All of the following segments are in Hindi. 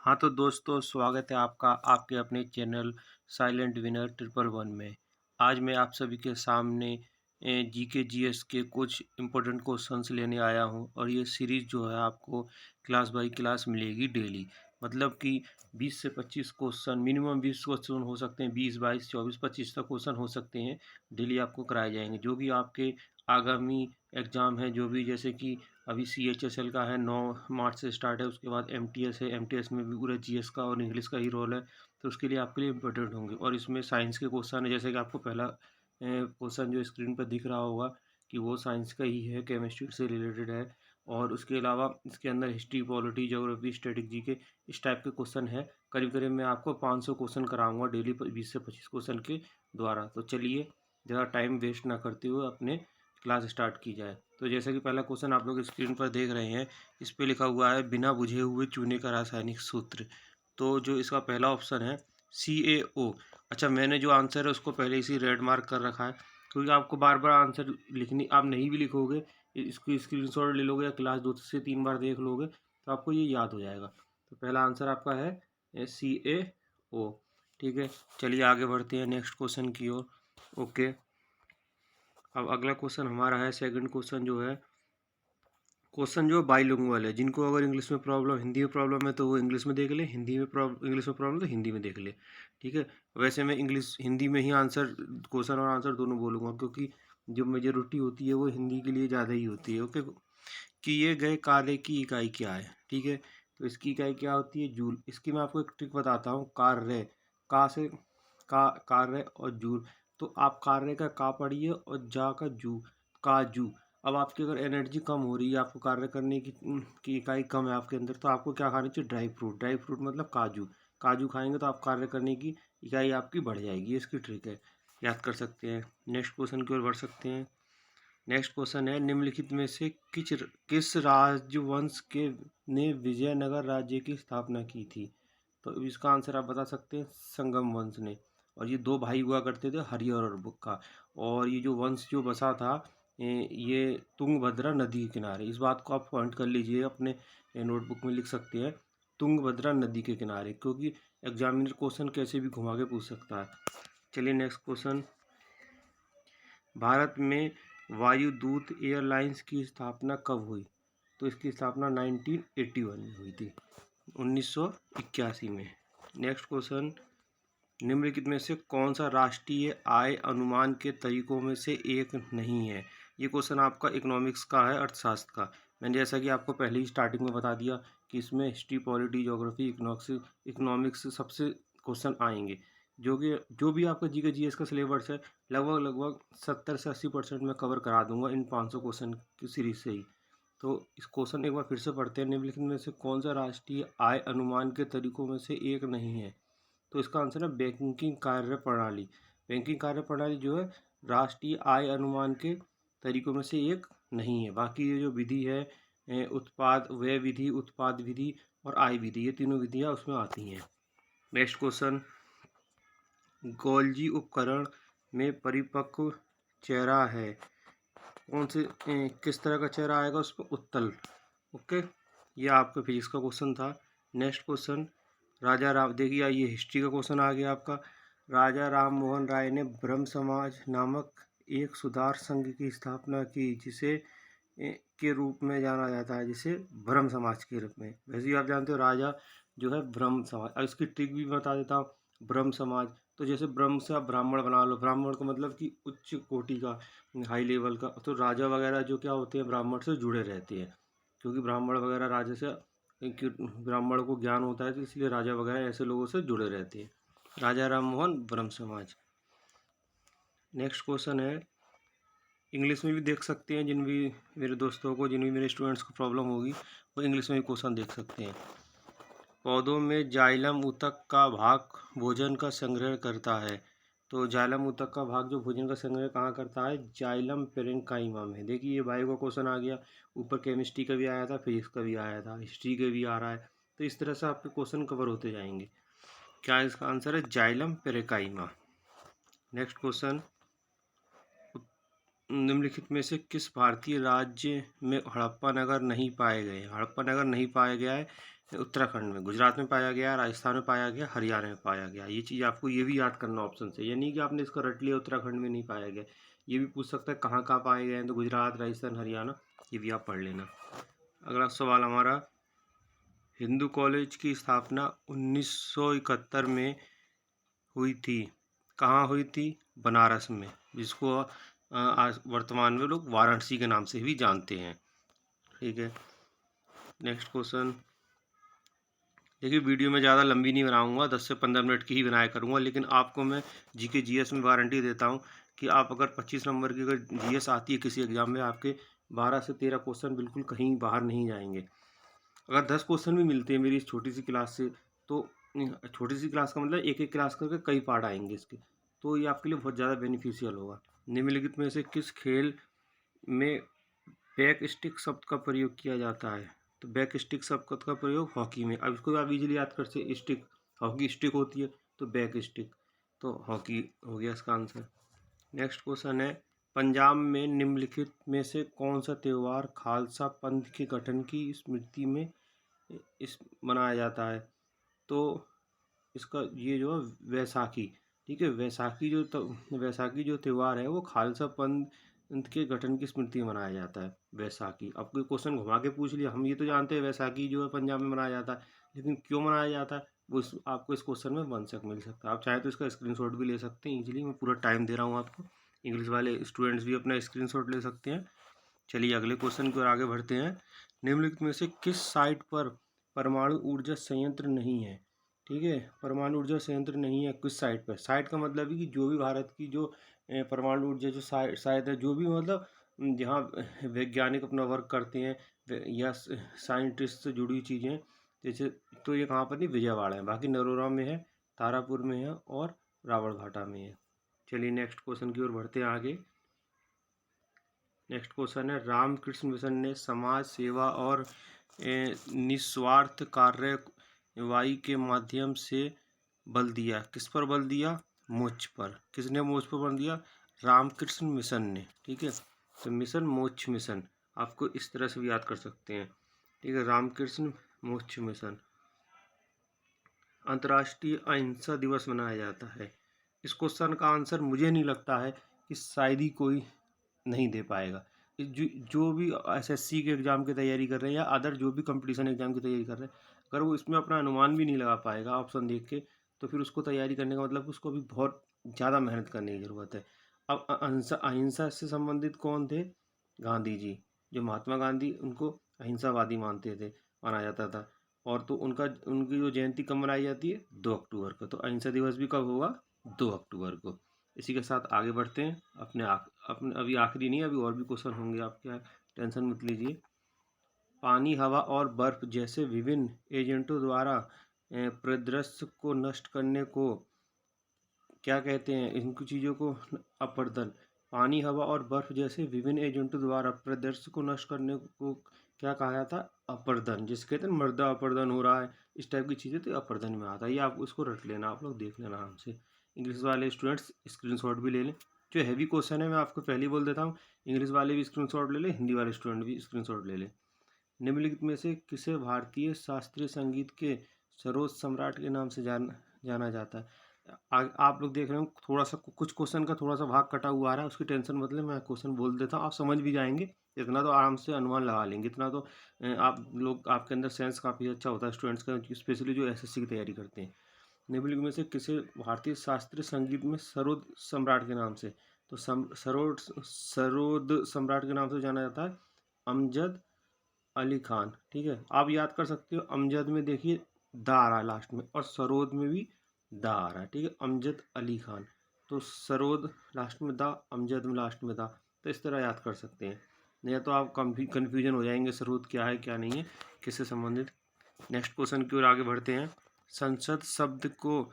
हाँ तो दोस्तों, स्वागत है आपका आपके अपने चैनल साइलेंट विनर 111 में। आज मैं आप सभी के सामने जीके जीएस के कुछ इम्पोर्टेंट क्वेश्चंस लेने आया हूं और ये सीरीज़ जो है आपको क्लास बाय क्लास मिलेगी डेली। मतलब कि 20 से 25 क्वेश्चन, मिनिमम 20 क्वेश्चन हो सकते हैं, 20 22 24 25 तक क्वेश्चन हो सकते हैं। डेली आपको कराए जाएंगे जो भी आपके आगामी एग्ज़ाम है, जो भी जैसे कि अभी CHSL का है 9 मार्च से स्टार्ट है। उसके बाद MTS है, MTS में भी पूरा जीएस का और इंग्लिश का ही रोल है, तो उसके लिए आपके लिए इम्पोर्टेंट होंगे। और इसमें साइंस के क्वेश्चन है, जैसे कि आपको पहला क्वेश्चन जो स्क्रीन पर दिख रहा होगा कि वो साइंस का ही है, केमिस्ट्री से रिलेटेड है। और उसके अलावा इसके अंदर history, polity, geography, static GK इस टाइप के क्वेश्चन है। करीब करीब मैं आपको 500 क्वेश्चन कराऊंगा डेली 20 से 25 क्वेश्चन के द्वारा। तो चलिए ज़्यादा टाइम वेस्ट ना करते हुए अपने क्लास स्टार्ट की जाए। तो जैसे कि पहला क्वेश्चन आप लोग स्क्रीन पर देख रहे हैं, इस पे लिखा हुआ है बिना बुझे हुए चूने का रासायनिक सूत्र। तो जो इसका पहला ऑप्शन है CaO। अच्छा, मैंने जो आंसर है उसको पहले इसी रेड मार्क कर रखा है, क्योंकि आपको बार बार आंसर लिखनी, आप नहीं भी लिखोगे, इसको स्क्रीनशॉट ले लोगे या क्लास 2 से 3 बार देख लोगे तो आपको ये याद हो जाएगा। तो पहला आंसर आपका है CaO। ठीक है, चलिए आगे बढ़ते हैं नेक्स्ट क्वेश्चन की ओर। ओके, अब अगला क्वेश्चन हमारा है, सेकंड क्वेश्चन जो है, क्वेश्चन जो बाइलिंगुअल है। जिनको अगर इंग्लिश में प्रॉब्लम, हिंदी में प्रॉब्लम है तो वो इंग्लिश में देख ले, हिंदी में प्रॉब्लम, इंग्लिश में प्रॉब्लम तो हिंदी में देख ले। ठीक है, वैसे मैं इंग्लिश हिंदी में ही आंसर, क्वेश्चन और आंसर दोनों बोलूँगा, क्योंकि जो मेजोरिटी होती है वो हिंदी के लिए ज़्यादा ही होती है। ओके, किए गए कार्य की इकाई क्या है? ठीक है, तो इसकी इकाई क्या होती है? जूल। इसकी मैं आपको एक ट्रिक बताता हूँ। कार्य, का से का, कार्य और जूल। तो आप कार्य का का पढ़िए और जा का जू, काजू। अब आपकी अगर एनर्जी कम हो रही है, आपको कार्य करने की इकाई कम है आपके अंदर, तो आपको क्या खाना चाहिए? Dry fruit. ड्राई फ्रूट मतलब काजू। काजू खाएंगे तो आप कार्य करने की इकाई आपकी बढ़ जाएगी। इसकी ट्रिक है, याद कर सकते हैं। नेक्स्ट क्वेश्चन की ओर बढ़ सकते हैं। नेक्स्ट क्वेश्चन है, निम्नलिखित में से किस राजवंश के ने विजयनगर राज्य की स्थापना की थी? तो इसका आंसर आप बता सकते हैं, संगम वंश ने। और ये दो भाई हुआ करते थे, हरिहर और बुक्का। और ये जो वंश जो बसा था, ये तुंगभद्रा नदी के किनारे। इस बात को आप पॉइंट कर लीजिए, अपने नोटबुक में लिख सकते हैं, तुंगभद्रा नदी के किनारे, क्योंकि एग्जामिनर क्वेश्चन कैसे भी घुमा के पूछ सकता है। चलिए नेक्स्ट क्वेश्चन, भारत में वायुदूत एयरलाइंस की स्थापना कब हुई? तो इसकी स्थापना 1981 में हुई थी, 1981 में। नेक्स्ट क्वेश्चन, निम्नलिखित में से कौन सा राष्ट्रीय आय अनुमान के तरीकों में से एक नहीं है? ये क्वेश्चन आपका इकोनॉमिक्स का है, अर्थशास्त्र का। मैंने जैसा कि आपको पहले ही स्टार्टिंग में बता दिया कि इसमें हिस्ट्री, पॉलिटी, ज्योग्राफी, इकोनॉमिक्स सबसे क्वेश्चन आएंगे। जो भी आपका जी के जीएस का सिलेबस है, लगभग लगभग 70 से 80% मैं कवर करा दूंगा इन 500 क्वेश्चन की सीरीज से ही। तो इस क्वेश्चन एक बार फिर से पढ़ते हैं। निम्नलिखित में से कौन सा राष्ट्रीय आय अनुमान के तरीकों में से एक नहीं है? तो इसका आंसर है बैंकिंग कार्य प्रणाली। बैंकिंग कार्य प्रणाली जो है, राष्ट्रीय आय अनुमान के तरीकों में से एक नहीं है। बाकी ये जो विधि है, उत्पाद व्यय विधि, उत्पाद विधि और आय विधि, ये तीनों विधियाँ उसमें आती हैं। नेक्स्ट क्वेश्चन, गोल्जी उपकरण में परिपक्व चेहरा है, कौन से किस तरह का चेहरा आएगा उसमें? उत्तल। ओके, ये आपका फिजिक्स का क्वेश्चन था। नेक्स्ट क्वेश्चन, राजा राम, देखिए ये हिस्ट्री का क्वेश्चन आ गया आपका। राजा राम मोहन राय ने ब्रह्म समाज नामक एक सुधार संघ की स्थापना की, जिसे के रूप में जाना जाता है, जिसे ब्रह्म समाज के रूप में। वैसे ही आप जानते हो राजा जो है ब्रह्म समाज। अब इसकी ट्रिक भी बता देता हूँ। ब्रह्म समाज, तो जैसे ब्रह्म से आप ब्राह्मण बना लो। ब्राह्मण का मतलब कि उच्च कोटि का, हाई लेवल का। तो राजा वगैरह जो क्या होते हैं, ब्राह्मण से जुड़े रहते हैं, क्योंकि ब्राह्मण वगैरह राजा से, ब्राह्मण को ज्ञान होता है, तो इसलिए राजा वगैरह ऐसे लोगों से जुड़े रहते हैं। राजा राम मोहन ब्रह्म समाज। नेक्स्ट क्वेश्चन है, इंग्लिश में भी देख सकते हैं, जिन भी मेरे दोस्तों को, जिन भी मेरे स्टूडेंट्स को प्रॉब्लम होगी वो इंग्लिश में भी क्वेश्चन देख सकते हैं। पौधों में जाइलम ऊतक का भाग भोजन का संग्रह करता है। तो जाइलम ऊतक का भाग जो भोजन का संग्रह कहाँ करता है? जाइलम पेरेन्काइमा में। देखिए ये बायो का क्वेश्चन आ गया, ऊपर केमिस्ट्री का भी आया था, फिजिक्स का भी आया था, हिस्ट्री का भी आ रहा है। तो इस तरह से आपके क्वेश्चन कवर होते जाएंगे। क्या इसका आंसर है? Xylem parenchyma. नेक्स्ट क्वेश्चन, निम्नलिखित में से किस भारतीय राज्य में हड़प्पा नगर नहीं पाए गए? हड़प्पा नगर नहीं पाया गया है उत्तराखंड में, गुजरात में पाया गया, राजस्थान में पाया गया, हरियाणा में पाया गया। ये चीज़ आपको ये भी याद करना ऑप्शन से, ये नहीं कि आपने इसको रट लिया उत्तराखंड में नहीं पाया गया। ये भी पूछ सकता है कहाँ कहाँ पाए गए हैं, तो गुजरात, राजस्थान, हरियाणा, ये भी आप पढ़ लेना। अगला सवाल हमारा, हिंदू कॉलेज की स्थापना 1971 में हुई थी। कहाँ हुई थी? बनारस में, जिसको आज वर्तमान में लोग वाराणसी के नाम से भी जानते हैं। ठीक है, नेक्स्ट क्वेश्चन। देखिए वीडियो में ज़्यादा लंबी नहीं बनाऊंगा, 10 से 15 मिनट की ही बनाया करूंगा, लेकिन आपको मैं जीके जीएस में वारंटी देता हूं कि आप अगर 25 नंबर की अगर जीएस आती है किसी एग्जाम में, आपके 12 से 13 क्वेश्चन बिल्कुल कहीं बाहर नहीं जाएंगे। अगर 10 क्वेश्चन भी मिलते हैं मेरी इस छोटी सी क्लास से, तो छोटी सी क्लास का मतलब एक एक क्लास करके कई पार्ट आएंगे इसके, तो ये आपके लिए बहुत ज़्यादा बेनिफिशियल होगा। निम्नलिखित में से किस खेल में बैक स्टिक शब्द का प्रयोग किया जाता है? तो बैक स्टिक शब्द का प्रयोग हॉकी में। अब इसको आप इजीली याद कर सकते, स्टिक, हॉकी स्टिक होती है, तो बैक स्टिक, तो हॉकी हो गया इसका आंसर। नेक्स्ट क्वेश्चन है, पंजाब में निम्नलिखित में से कौन सा त्यौहार खालसा पंथ के गठन की स्मृति में इस मनाया जाता है? तो इसका ये जो है वैसाखी, ठीक है, वैसाखी जो त्यौहार है वो खालसा पंथ के गठन की स्मृति में मनाया जाता है, वैसाखी। अब कोई क्वेश्चन घुमा के पूछ लिया, हम ये तो जानते हैं वैसाखी जो है पंजाब में मनाया जाता है, लेकिन क्यों मनाया जाता है वो आपको इस क्वेश्चन में मिल सकता है। आप चाहे तो इसका स्क्रीनशॉट भी ले सकते हैं इजीली, मैं पूरा टाइम दे रहा हूँ आपको। इंग्लिश वाले स्टूडेंट्स भी अपना स्क्रीनशॉट ले सकते हैं। चलिए अगले क्वेश्चन की ओर आगे बढ़ते हैं। निम्नलिखित में से किस साइट पर परमाणु ऊर्जा संयंत्र नहीं है? ठीक है, परमाणु ऊर्जा संयंत्र नहीं है किस साइट पर? साइट का मतलब है कि जो भी भारत की जो परमाणु ऊर्जा जो साइट है, जो भी मतलब जहाँ वैज्ञानिक अपना वर्क करते हैं या साइंटिस्ट से जुड़ी हुई चीज़ें, जैसे, तो ये कहाँ पर नहीं, विजयवाड़ा है। बाकी नरोरा में है, तारापुर में है और रावणभाटा में है। चलिए नेक्स्ट क्वेश्चन की ओर बढ़ते हैं आगे। नेक्स्ट क्वेश्चन है, रामकृष्ण मिशन ने समाज सेवा और निस्वार्थ कार्यवाही के माध्यम से बल दिया, किस पर बल दिया? मोक्ष पर। किसने मोक्ष पर बल दिया? रामकृष्ण मिशन ने। ठीक है, तो मिशन मोक्ष मिशन, आपको इस तरह से भी याद कर सकते हैं। ठीक है, रामकृष्ण मोक्ष मिशन। अंतर्राष्ट्रीय अहिंसा दिवस मनाया जाता है। इस क्वेश्चन का आंसर मुझे नहीं लगता है कि शायद ही कोई नहीं दे पाएगा। जो भी एसएससी के एग्ज़ाम की तैयारी कर रहे हैं या अदर जो भी कंपटीशन एग्ज़ाम की तैयारी कर रहे हैं, अगर वो इसमें अपना अनुमान भी नहीं लगा पाएगा ऑप्शन देख के, तो फिर उसको तैयारी करने का मतलब उसको भी बहुत ज़्यादा मेहनत करने की ज़रूरत है। अब अहिंसा से संबंधित कौन थे? गांधी जी। जो महात्मा गांधी, उनको अहिंसावादी माना जाता था। और तो उनकी जो जयंती कब मनाई जाती है? 2 अक्टूबर को। तो अहिंसा दिवस भी कब होगा? 2 अक्टूबर को। इसी के साथ आगे बढ़ते हैं। अपने अभी आखिरी नहीं, अभी और भी क्वेश्चन होंगे आपके, टेंशन मत लीजिए। पानी, हवा और बर्फ जैसे विभिन्न एजेंटों द्वारा परिदृश्य को नष्ट करने को क्या कहते हैं? इनकी चीज़ों को अपरदन। पानी, हवा और बर्फ जैसे विभिन्न एजेंटों द्वारा परिदृश्य को नष्ट करने को क्या कहा जाता है? अपरदन। जिसे कहते हैं मृदा अपरदन हो रहा है, इस टाइप की चीज़ें, तो अपरदन में आता है। ये आप उसको रट लेना, आप लोग देख लेना आराम से। इंग्लिश वाले स्टूडेंट्स स्क्रीनशॉट भी ले लें। जो हैवी क्वेश्चन है मैं आपको पहले ही बोल देता हूँ, इंग्लिश वाले भी स्क्रीनशॉट ले लें, हिंदी वाले स्टूडेंट भी स्क्रीनशॉट ले लें। निम्नलिखित में से किसे भारतीय शास्त्रीय संगीत के सरोद सम्राट के नाम से जाना जाता है? आप लोग देख रहे हो थोड़ा सा कुछ क्वेश्चन का थोड़ा सा भाग कटा हुआ आ रहा है, उसकी टेंशन मतलब मैं क्वेश्चन बोल देता हूँ, आप समझ भी जाएंगे। इतना तो आराम से अनुमान लगा लेंगे, इतना तो आप लोग, आपके अंदर सेंस काफ़ी अच्छा होता है स्टूडेंट्स का, स्पेशली जो एसएससी की तैयारी करते हैं। निम्नलिखित में से किसे भारतीय शास्त्रीय संगीत में सरोद सम्राट के नाम से, तो सरोद सम्राट के नाम से जाना जाता है अमजद अली खान। ठीक है, आप याद कर सकते हो, अमजद में देखिए दा आ रहा है लास्ट में, और सरोद में भी दा आ रहा है। ठीक है, अमजद अली खान, तो सरोद लास्ट में दा, अमजद में लास्ट में दा, तो इस तरह याद कर सकते हैं। नहीं तो आप कन्फ्यूजन हो जाएंगे सरोद क्या है क्या नहीं है, किससे संबंधित। नेक्स्ट क्वेश्चन की ओर आगे बढ़ते हैं। संसद शब्द को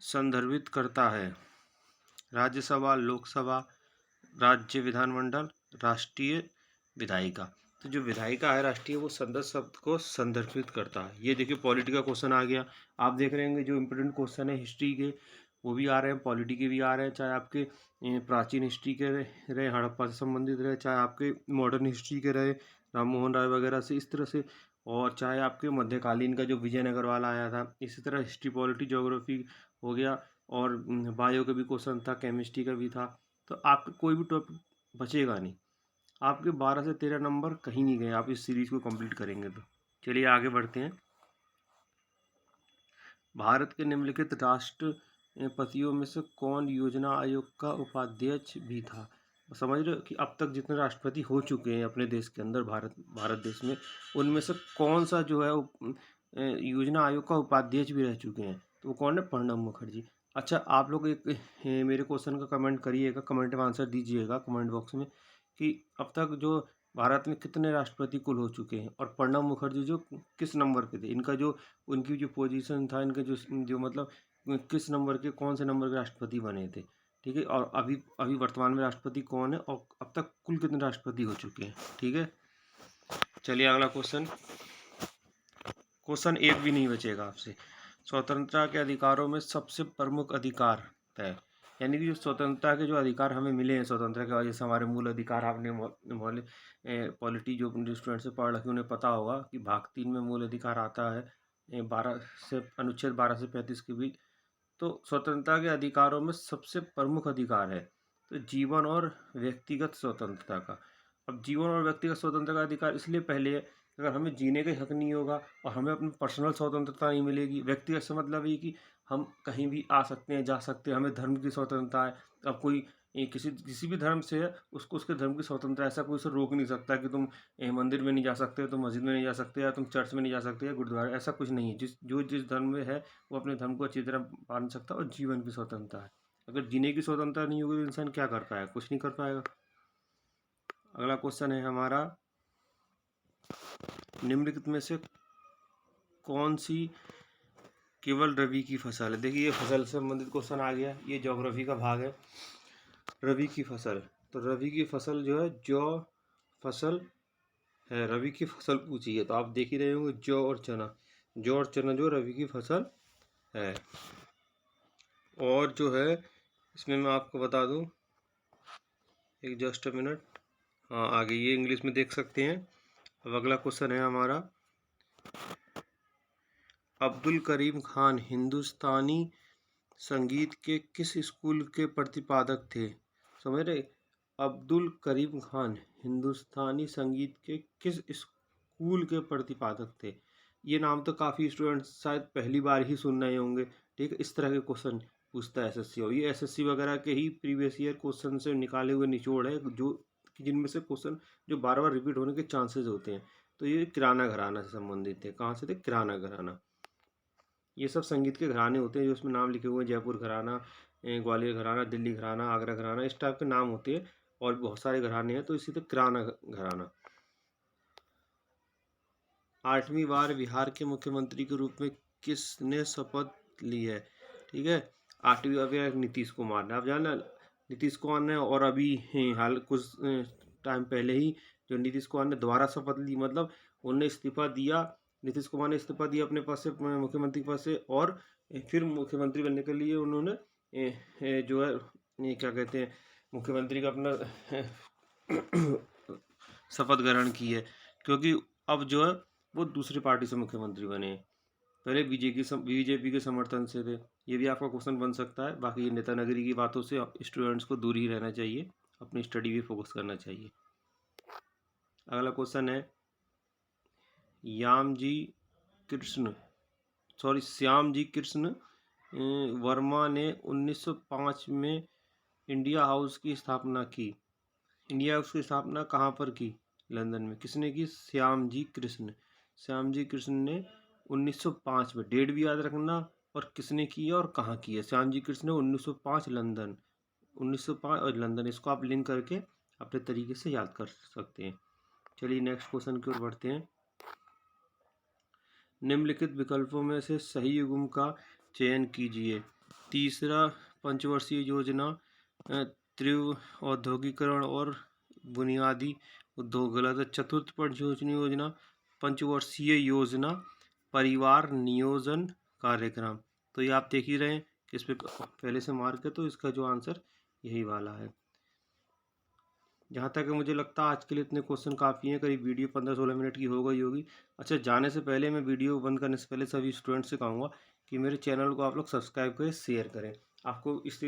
संदर्भित करता है राज्यसभा, लोकसभा, राज्य विधानमंडल, राष्ट्रीय विधायिका। तो जो विधायिका है राष्ट्रीय, वो संसद शब्द को संदर्भित करता है। ये देखिए पॉलिटी का क्वेश्चन आ गया। आप देख रहे होंगे जो इम्पोर्टेंट क्वेश्चन है हिस्ट्री के, वो भी आ रहे हैं, पॉलिटी के भी आ रहे हैं, चाहे आपके प्राचीन हिस्ट्री के रहे, हड़प्पा से संबंधित रहे, चाहे आपके मॉडर्न हिस्ट्री के रहे, राम मोहन राय वगैरह से, इस तरह से और चाहे आपके मध्यकालीन का जो विजयनगर वाला आया था, इसी तरह हिस्ट्री, पॉलिटी, ज्योग्राफी हो गया, और बायो का भी क्वेश्चन था, केमिस्ट्री का भी था। तो आपका कोई भी टॉपिक बचेगा नहीं। आपके 12 से 13 नंबर कहीं नहीं गए, आप इस सीरीज को कंप्लीट करेंगे तो। चलिए आगे बढ़ते हैं। भारत के निम्नलिखित राष्ट्रपतियों में से कौन योजना आयोग का उपाध्यक्ष भी था? समझ रहे हो कि अब तक जितने राष्ट्रपति हो चुके हैं अपने देश के अंदर, भारत देश में, उनमें से कौन सा जो है योजना आयोग का उपाध्यक्ष भी रह चुके हैं? तो वो कौन है? प्रणब मुखर्जी। अच्छा, आप लोग एक मेरे क्वेश्चन का कमेंट करिएगा, कमेंट में आंसर दीजिएगा कमेंट बॉक्स में, कि अब तक जो भारत में कितने राष्ट्रपति कुल हो चुके हैं, और प्रणब मुखर्जी जो किस नंबर पे थे, इनका जो उनकी जो पोजीशन था, इनका जो मतलब किस नंबर के, कौन से नंबर के राष्ट्रपति बने थे। ठीक है, और अभी अभी वर्तमान में राष्ट्रपति कौन है, और अब तक कुल कितने राष्ट्रपति हो चुके हैं। ठीक है, चलिए अगला क्वेश्चन। क्वेश्चन एक भी नहीं बचेगा आपसे। स्वतंत्रता के अधिकारों में सबसे प्रमुख अधिकार है, यानी कि जो स्वतंत्रता के जो अधिकार हमें मिले हैं स्वतंत्रता के वजह से, हमारे मूल अधिकार, आपने पॉलिटी जो स्टूडेंट से पढ़ रखे उन्हें पता होगा कि भाग 3 में मूल अधिकार आता है 12 से अनुच्छेद 12 से 35 के बीच। तो स्वतंत्रता के अधिकारों में सबसे प्रमुख अधिकार है तो जीवन और व्यक्तिगत स्वतंत्रता का। अब जीवन और व्यक्तिगत स्वतंत्रता का अधिकार इसलिए पहले है, अगर हमें जीने का हक नहीं होगा और हमें अपनी पर्सनल स्वतंत्रता नहीं मिलेगी। व्यक्तिगत से मतलब ये कि हम कहीं भी आ सकते हैं, जा सकते हैं, हमें धर्म की स्वतंत्रता है। अब कोई किसी भी धर्म से है, उसको उसके धर्म की स्वतंत्रता है, ऐसा कोई उसे रोक नहीं सकता कि तुम मंदिर में नहीं जा सकते, तुम मस्जिद में नहीं जा सकते, या तुम चर्च में नहीं जा सकते, या गुरुद्वारा, ऐसा कुछ नहीं है। जिस धर्म में है वो अपने धर्म को अच्छी तरह पाल सकता है, और जीवन की स्वतंत्रता है। अगर जीने की स्वतंत्रता नहीं होगी तो इंसान क्या कर पाएगा? कुछ नहीं कर पाएगा। अगला क्वेश्चन है हमारा, निम्नलिखित में से कौन सी केवल रबी की फसल है? देखिए, ये फसल से संबंधित क्वेश्चन आ गया, ये ज्योग्राफी का भाग है। रबी की फसल, तो रबी की फसल जो है जौ फसल है। रबी की फसल पूछी है तो आप देख ही रहे होंगे, जौ और चना। जौ और चना जो रबी की फसल है। और जो है इसमें मैं आपको बता दूं, एक जस्ट अ मिनट, हाँ आगे ये इंग्लिश में देख सकते हैं। अब अगला क्वेश्चन है हमारा, अब्दुल करीम खान हिंदुस्तानी संगीत के किस स्कूल के प्रतिपादक थे? समझ रहे? अब्दुल करीम खान हिंदुस्तानी संगीत के किस स्कूल के प्रतिपादक थे? ये नाम तो काफ़ी स्टूडेंट शायद पहली बार ही सुन रहे होंगे। ठीक है, इस तरह के क्वेश्चन पूछता है एसएससी, और ये एसएससी वगैरह के ही प्रीवियस ईयर क्वेश्चन से निकाले हुए निचोड़ है, जो जिनमें से क्वेश्चन जो बार बार रिपीट होने के चांसेस होते हैं। तो ये किराना घराना से संबंधित थे। कहाँ से थे? किराना घराना। ये सब संगीत के घराने होते हैं जो उसमें नाम लिखे हुए हैं, जयपुर घराना, ग्वालियर घराना, दिल्ली घराना, आगरा घराना, इस टाइप के नाम होते हैं, और बहुत सारे घराने हैं, तो इसी तरह किराना घराना। 8वीं बार बिहार के मुख्यमंत्री के रूप में किसने शपथ ली है? ठीक है, 8वीं बार नीतीश कुमार ने। आप जानना, नीतीश कुमार ने, और अभी हाल कुछ टाइम पहले ही जो नीतीश कुमार ने दोबारा शपथ ली, मतलब उन्होंने इस्तीफा दिया, नीतीश कुमार ने इस्तीफा दिया अपने पद से, मुख्यमंत्री पद से, और फिर मुख्यमंत्री बनने के लिए उन्होंने जो है क्या कहते हैं, मुख्यमंत्री का अपना शपथ ग्रहण की है, क्योंकि अब जो है वो दूसरी पार्टी से मुख्यमंत्री बने हैं। पहले बीजेपी के समर्थन से थे। ये भी आपका क्वेश्चन बन सकता है। बाकी ये नेतानगरी की बातों से स्टूडेंट्स को दूर ही रहना चाहिए, अपनी स्टडी भी फोकस करना चाहिए। अगला क्वेश्चन है, श्याम जी कृष्ण वर्मा ने 1905 में इंडिया हाउस की स्थापना की। इंडिया हाउस की स्थापना कहाँ पर की? लंदन में। किसने की? श्याम जी कृष्ण। श्याम जी कृष्ण ने 1905 में, डेट भी याद रखना, और किसने की है और कहाँ की है। श्याम जी कृष्ण ने 1905 लंदन, 1905 और लंदन, इसको आप लिंक करके अपने तरीके से याद कर सकते हैं। चलिए नेक्स्ट क्वेश्चन की ओर बढ़ते हैं। निम्नलिखित विकल्पों में से सही युग्म का चयन कीजिए। तीसरा, पंचवर्षीय योजना, तीव्र औद्योगिकरण और बुनियादी उद्योग, गलत है। चतुर्थ पंचवर्षीय योजना, पंचवर्षीय योजना, परिवार नियोजन कार्यक्रम। तो ये आप देख ही रहे हैं कि इस पे पहले से मार्क है, तो इसका जो आंसर यही वाला है। जहाँ तक है मुझे लगता है आज के लिए इतने क्वेश्चन काफ़ी हैं, करीब वीडियो 15-16 मिनट की हो गई होगी। अच्छा, जाने से पहले मैं वीडियो बंद करने से पहले सभी स्टूडेंट्स से कहूँगा कि मेरे चैनल को आप लोग सब्सक्राइब करें, शेयर करें। आपको इस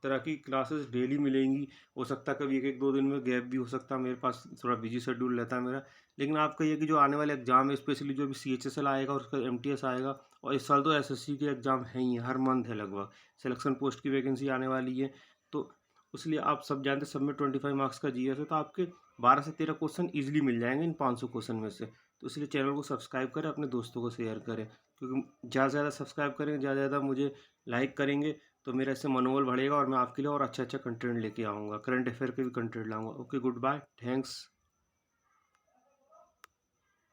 तरह की क्लासेस डेली मिलेंगी। हो सकता है कभी 1-1 2 दिन में गैप भी हो सकता है, मेरे पास थोड़ा बिजी शेड्यूल रहता है मेरा। लेकिन आपका ये कि जो आने वाले एग्ज़ाम है, स्पेशली जो अभी सीएचएसएल आएगा और उसका एमटीएस आएगा, और इस साल तो एसएससी के एग्ज़ाम हैं ही, हर मंथ है लगभग। सिलेक्शन पोस्ट की वैकेंसी आने वाली है। तो इसलिए आप सब जानते हैं, सब में 25 मार्क्स का जीएस है, तो आपके 12 से 13 क्वेश्चन ईजिली मिल जाएंगे इन 500 क्वेश्चन में से। तो इसलिए चैनल को सब्सक्राइब करें, अपने दोस्तों को शेयर करें, क्योंकि ज़्यादा से ज़्यादा सब्सक्राइब करेंगे, ज़्यादा से ज़्यादा मुझे लाइक करेंगे, तो मेरा इससे मनोबल बढ़ेगा और मैं आपके लिए और अच्छा अच्छा कंटेंट लेके आऊँगा, करंट अफेयर के भी कंटेंट लाऊँगा। Okay, good bye, thanks.